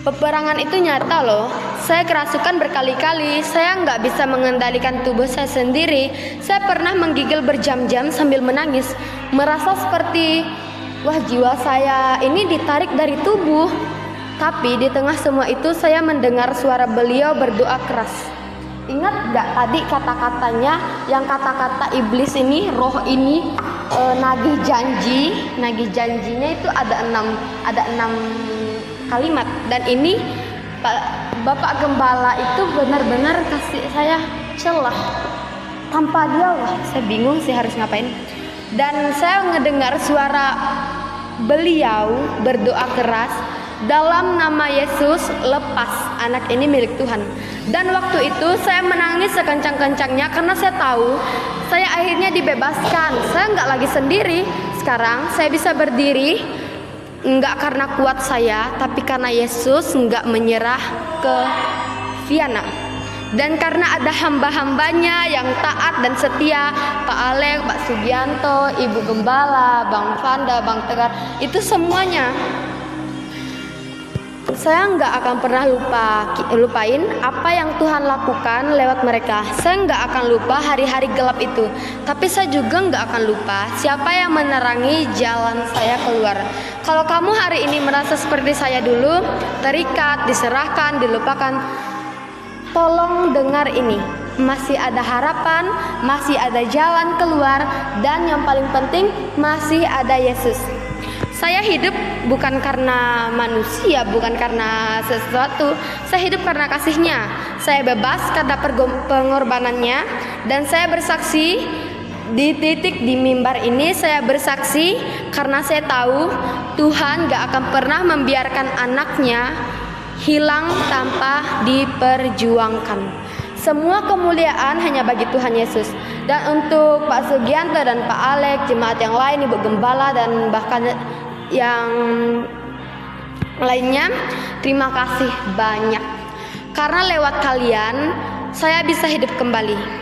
Peperangan itu nyata loh. Saya kerasukan berkali-kali. Saya nggak bisa mengendalikan tubuh saya sendiri. Saya pernah menggigil berjam-jam sambil menangis, merasa seperti wah, jiwa saya ini ditarik dari tubuh. Tapi di tengah semua itu saya mendengar suara beliau berdoa keras. Ingat gak tadi kata-katanya, yang kata-kata iblis ini, roh ini nagih janjinya itu ada enam kalimat. Dan ini Bapak Gembala itu benar-benar kasih saya celah. Tanpa dia, wah, saya bingung sih harus ngapain. Dan saya mendengar suara beliau berdoa keras, dalam nama Yesus lepas anak ini milik Tuhan. Dan waktu itu saya menangis sekencang-kencangnya karena saya tahu saya akhirnya dibebaskan. Saya nggak lagi sendiri. Sekarang saya bisa berdiri, nggak karena kuat saya, tapi karena Yesus nggak menyerah ke Viana. Dan karena ada hamba-hambanya yang taat dan setia, Pak Alek, Pak Sugianto, Ibu Gembala, Bang Fanda, Bang Tegar, itu semuanya saya nggak akan pernah lupain apa yang Tuhan lakukan lewat mereka. Saya nggak akan lupa hari-hari gelap itu. Tapi saya juga nggak akan lupa siapa yang menerangi jalan saya keluar. Kalau kamu hari ini merasa seperti saya dulu, terikat, diserahkan, dilupakan, tolong dengar ini. Masih ada harapan, masih ada jalan keluar, dan yang paling penting masih ada Yesus. Saya hidup bukan karena manusia, bukan karena sesuatu. Saya hidup karena kasih-Nya. Saya bebas karena pengorbanannya. Dan saya bersaksi di titik di mimbar ini, saya bersaksi karena saya tahu Tuhan gak akan pernah membiarkan anaknya hilang tanpa diperjuangkan. Semua kemuliaan hanya bagi Tuhan Yesus. Dan untuk Pak Sugianto dan Pak Alek, jemaat yang lain, Ibu Gembala, dan bahkan yang lainnya, terima kasih banyak. Karena lewat kalian saya bisa hidup kembali.